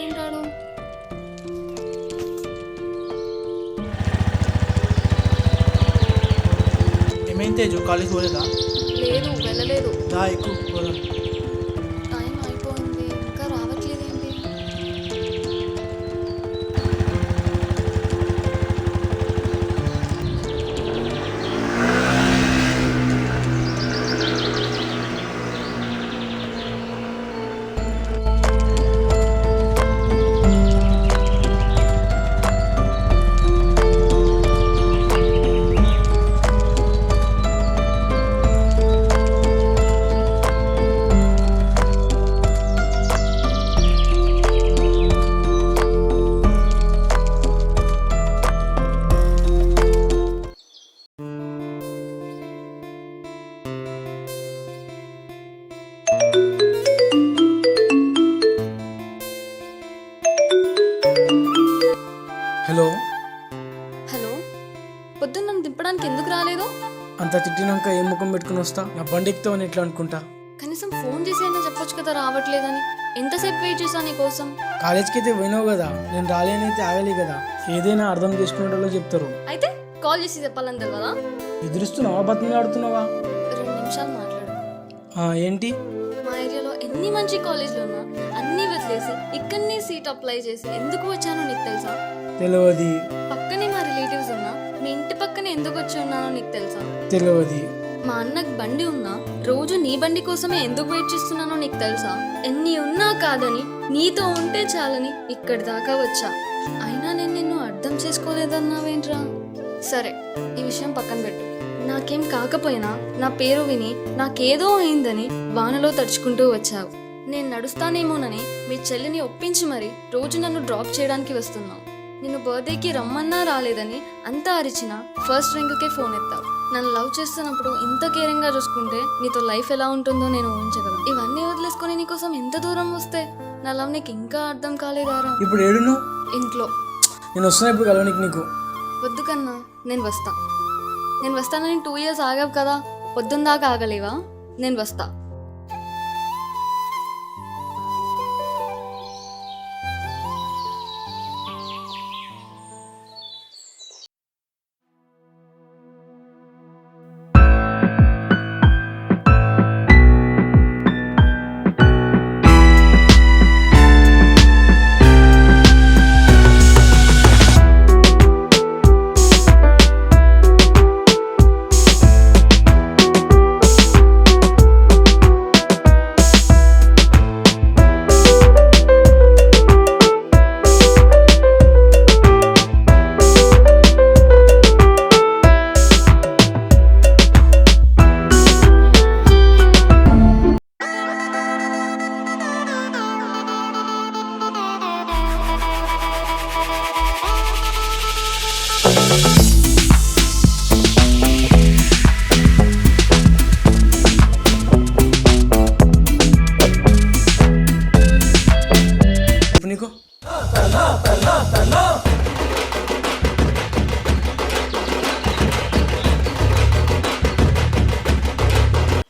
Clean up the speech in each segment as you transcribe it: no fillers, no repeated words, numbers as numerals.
ఎక్కడుంటాడు? ఏమైంది తేజు, కాలేజ్ పోలేదా? లేదు, వెళ్ళలేదు. దా ఎక్కువ పోదాం. టైం అయిపోయింది, ఇంకా రావట్లేదేంటి? హలో. హలో, పొద్దున్న నన్ను దింపడానికి ఎందుకు రాలేదు? అంత తిట్టినాక ఏం ముఖం పెట్టుకుని వస్తా? నా బండి ఎక్కుతావని ఎట్లా అనుకుంటా? కనీసం ఫోన్ చేసి అయినా చెప్పొచ్చు కదా రావట్లేదని. ఎంతసేపు వెయిట్ చేశా నీ కోసం? కాలేజ్కి అయితే పోయినావు కదా, నేను రాలేనైతే ఆగలే కదా. ఏదైనా అర్థం చేసుకునేటోళ్ళు చెప్తారు. అయితే కాల్ చేసి చెప్పాలని తెలియదా? ఎదురుస్తున్నావా, బతిమలాడుతున్నావా? 2 నిమిషాలు మాట్లాడు. ఏంటి? మా ఏరియాలో ఎన్ని మంచి కాలేజీలు ఉన్నా అన్నీ వదిలేసి ఇక్కడనే సీట్ అప్లై చేసి ఎందుకు వచ్చానో నీకు తెలుసా? తెలియదు. పక్కనే మా రిలేటివ్స్ ఉన్నా మీ ఇంటి పక్కనే ఎందుకు వచ్చి ఉన్నానో నీకు తెలుసా? తెలియదు. మా అన్నకు బండి ఉన్నా రోజు నీ బండి కోసమే ఎందుకు వెయిట్ చేస్తున్నానో నీకు తెలుసా? ఎన్ని ఉన్నా కాదని నీతో ఉంటే చాలని ఇక్కడి దాకా వచ్చా. అయినా నేను నిన్ను అర్థం చేసుకోలేదన్నావేంట్రా? సరే, ఈ విషయం పక్కన పెట్టు. నాకేం కాకపోయినా నా పేరు విని నాకేదో అయిందని వానలో తడుచుకుంటూ వచ్చావు. నేను నడుస్తానేమోనని మీ చెల్లిని ఒప్పించి మరి రోజు నన్ను డ్రాప్ చేయడానికి వస్తున్నావు. నిన్ను బర్త్డేకి రమ్మన్నా రాలేదని అంతా అరిచినా ఫస్ట్ రింగ్కే ఫోన్ ఎత్తావు. నన్ను లవ్ చేస్తున్నప్పుడు ఇంత కేరింగ్గా చూసుకుంటే నీతో లైఫ్ ఎలా ఉంటుందో నేను ఊహించగలను. ఇవన్నీ వదిలేసుకొని నీకోసం ఎంత దూరం వస్తే నా లవ్ నీకు ఇంకా అర్థం కాలేదారా? ఇప్పుడు ఏడును? ఇంట్లో. నేను వస్తున్నా ఇప్పుడు కలవనికి. నీకు వద్దు కన్నా, నేను వస్తానని 2 years ఆగావు కదా, పొద్దున్న దాకా ఆగలేవా? నేను వస్తా. నీకు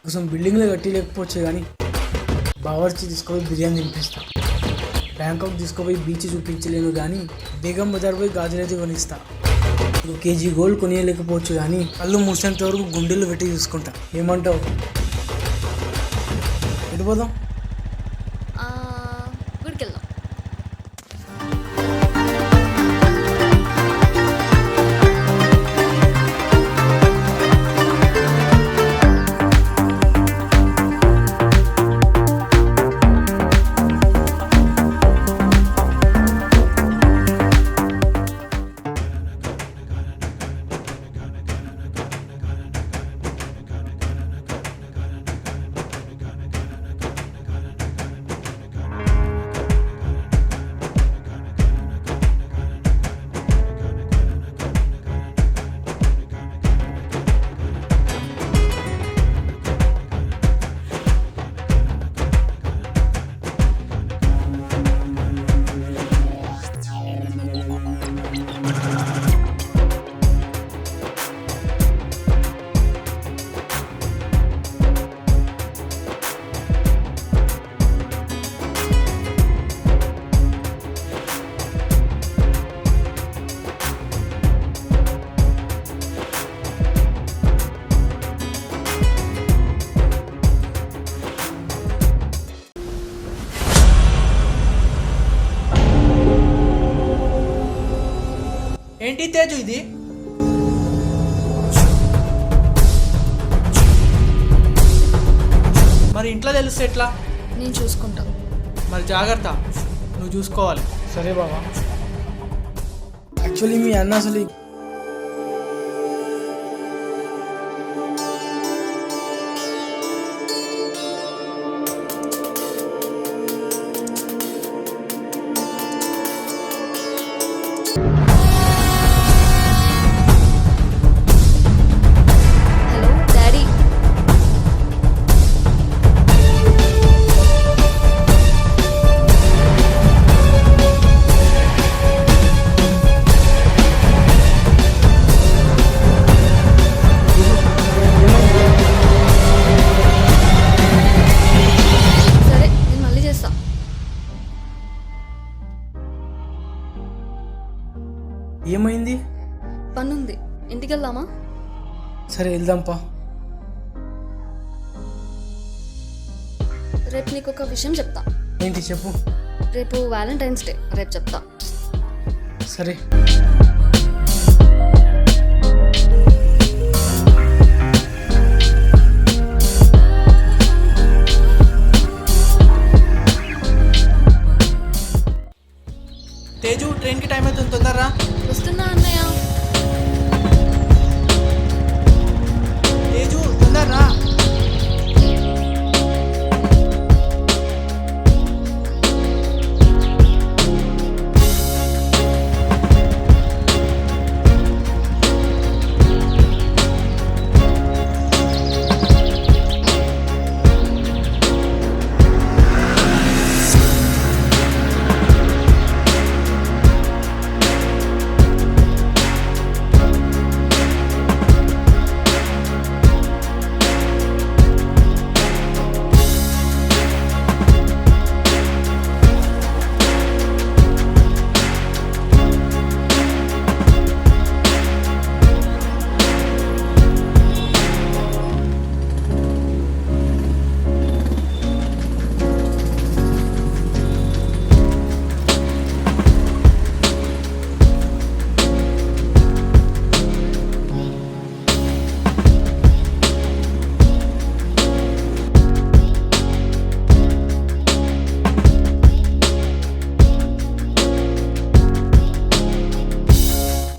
కోసం బిల్డింగ్లో కట్టి లేకపోవచ్చు కానీ బావర్చి తీసుకుపోయి బిర్యానీ తినిపిస్తా. బ్యాంకాక్ తీసుకుపోయి బీచ్ చూపించలేను కానీ బేగం బజార్ పోయి గాజులైతే కొనిస్తా. 1 kg గోల్డ్ కొనియలేకపోవచ్చు కానీ కళ్ళు మూసేంత వరకు గుండెలు పెట్టి చూసుకుంటా. ఏమంటావు? ఎటు పోదాం? గుడికెళ్దాం. ఏంటి తేజు ఇది? మరి ఇంట్లో తెలిస్తే ఎట్లా? నేను చూసుకుంటా. మరి జాగ్రత్త, నువ్వు చూసుకోవాలి. సరే బావా. యాక్చువల్లీ మీ అన్న అసలు హలో డాడీ. సరే నేను మళ్ళీ చేస్తా. ఏమైంది? పనుంది, ఇంటికి వెళ్దామా? సరే వెళ్దాంపా. రేపు నీకు ఒక విషయం చెప్తా. ఏంటి చెప్పు. రేపు వ్యాలంటైన్స్ డే, రేపు చెప్తా. సరే. తేజు ట్రైన్కి టైం అవుతుంది, తొందరరా. వస్తున్నా అన్నయ్య. తేజు తొందరరా.